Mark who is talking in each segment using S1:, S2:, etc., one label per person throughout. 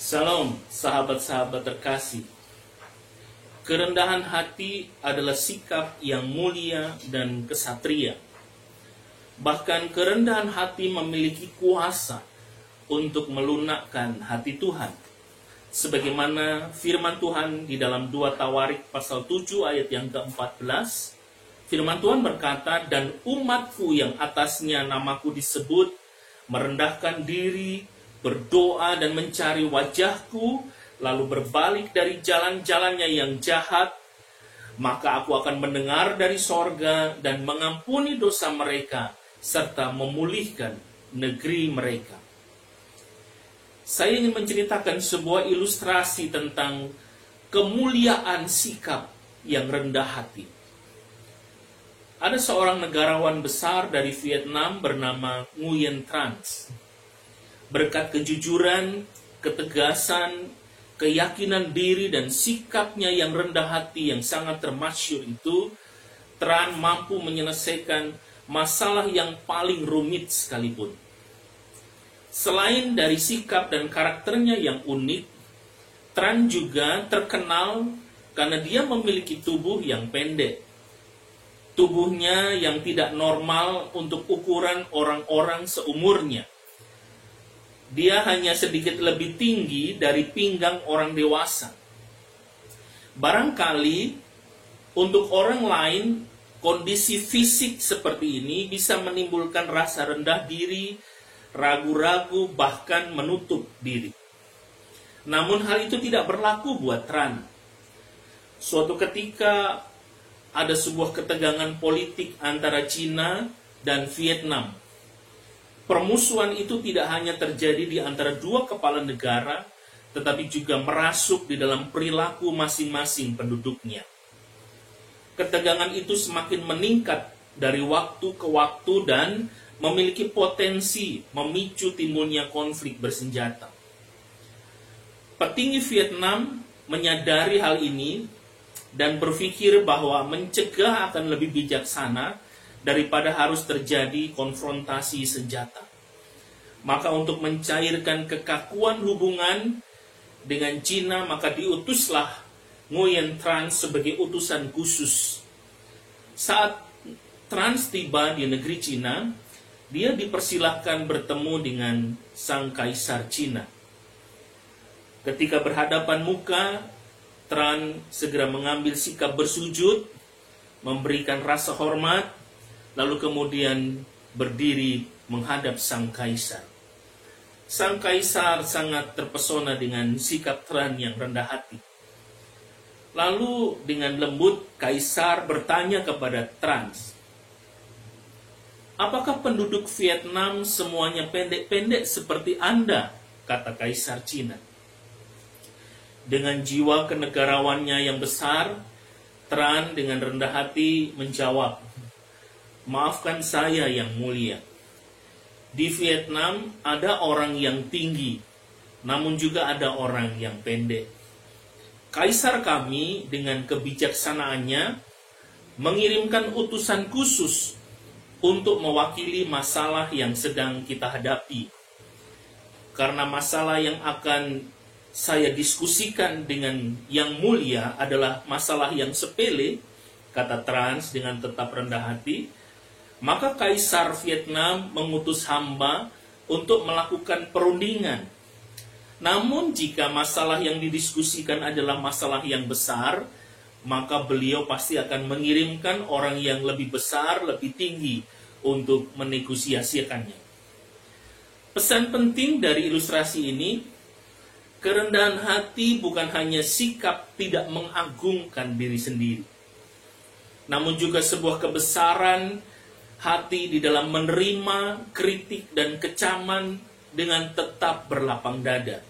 S1: Salam, sahabat-sahabat terkasih. Kerendahan hati adalah sikap yang mulia dan kesatria. Bahkan kerendahan hati memiliki kuasa untuk melunakkan hati Tuhan. Sebagaimana firman Tuhan di dalam 2 Tawarik pasal 7 ayat yang ke-14, firman Tuhan berkata, "Dan umatku yang atasnya namaku disebut, merendahkan diri, berdoa dan mencari wajahku, lalu berbalik dari jalan-jalannya yang jahat, maka aku akan mendengar dari sorga dan mengampuni dosa mereka, serta memulihkan negeri mereka." Saya ingin menceritakan sebuah ilustrasi tentang kemuliaan sikap yang rendah hati. Ada seorang negarawan besar dari Vietnam bernama Nguyen Trans. Berkat kejujuran, ketegasan, keyakinan diri, dan sikapnya yang rendah hati yang sangat termasyhur itu, Tran mampu menyelesaikan masalah yang paling rumit sekalipun. Selain dari sikap dan karakternya yang unik, Tran juga terkenal karena dia memiliki tubuh yang pendek. Tubuhnya yang tidak normal untuk ukuran orang-orang seumurnya. Dia hanya sedikit lebih tinggi dari pinggang orang dewasa. Barangkali untuk orang lain, kondisi fisik seperti ini bisa menimbulkan rasa rendah diri, ragu-ragu, bahkan menutup diri. Namun hal itu tidak berlaku buat Tran. Suatu ketika ada sebuah ketegangan politik antara Cina dan Vietnam. Permusuhan itu tidak hanya terjadi di antara dua kepala negara, tetapi juga merasuk di dalam perilaku masing-masing penduduknya. Ketegangan itu semakin meningkat dari waktu ke waktu dan memiliki potensi memicu timbulnya konflik bersenjata. Petinggi Vietnam menyadari hal ini dan berpikir bahwa mencegah akan lebih bijaksana daripada harus terjadi konfrontasi senjata. Maka untuk mencairkan kekakuan hubungan dengan Cina, maka diutuslah Nguyen Trans sebagai utusan khusus. Saat Trans tiba di negeri Cina, dia dipersilahkan bertemu dengan sang kaisar Cina. Ketika berhadapan muka, Tran segera mengambil sikap bersujud, memberikan rasa hormat, lalu kemudian berdiri menghadap sang kaisar. Sang kaisar sangat terpesona dengan sikap Tran yang rendah hati. Lalu dengan lembut, kaisar bertanya kepada Trans, "Apakah penduduk Vietnam semuanya pendek-pendek seperti Anda?" kata kaisar Cina. Dengan jiwa kenegarawannya yang besar, Tran dengan rendah hati menjawab, "Maafkan saya yang mulia. Di Vietnam ada orang yang tinggi, namun juga ada orang yang pendek. Kaisar kami dengan kebijaksanaannya mengirimkan utusan khusus untuk mewakili masalah yang sedang kita hadapi. Karena masalah yang akan saya diskusikan dengan yang mulia adalah masalah yang sepele," kata Trans dengan tetap rendah hati, "maka Kaisar Vietnam mengutus hamba untuk melakukan perundingan. Namun jika masalah yang didiskusikan adalah masalah yang besar, maka beliau pasti akan mengirimkan orang yang lebih besar, lebih tinggi untuk menegosiasikannya." Pesan penting dari ilustrasi ini, kerendahan hati bukan hanya sikap tidak mengagungkan diri sendiri, namun juga sebuah kebesaran hati di dalam menerima kritik dan kecaman dengan tetap berlapang dada.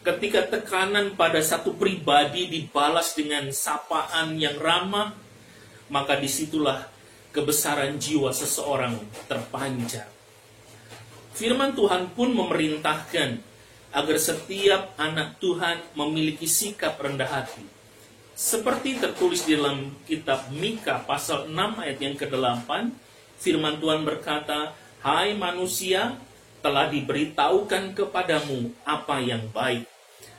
S1: Ketika tekanan pada satu pribadi dibalas dengan sapaan yang ramah, maka disitulah kebesaran jiwa seseorang terpancar. Firman Tuhan pun memerintahkan agar setiap anak Tuhan memiliki sikap rendah hati. Seperti tertulis di dalam kitab Mika pasal 6 ayat yang ke-8, firman Tuhan berkata, "Hai manusia, telah diberitahukan kepadamu apa yang baik,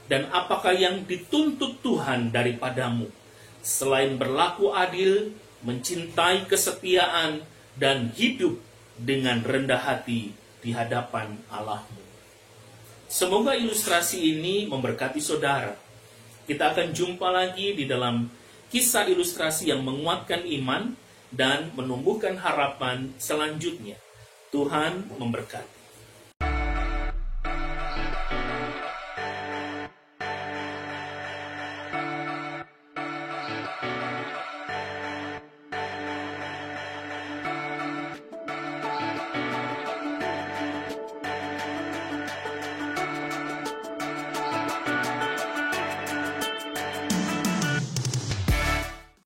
S1: dan apakah yang dituntut Tuhan daripadamu, selain berlaku adil, mencintai kesetiaan, dan hidup dengan rendah hati di hadapan Allahmu. Semoga ilustrasi ini memberkati saudara. Kita akan jumpa lagi di dalam kisah ilustrasi yang menguatkan iman dan menumbuhkan harapan selanjutnya. Tuhan memberkati.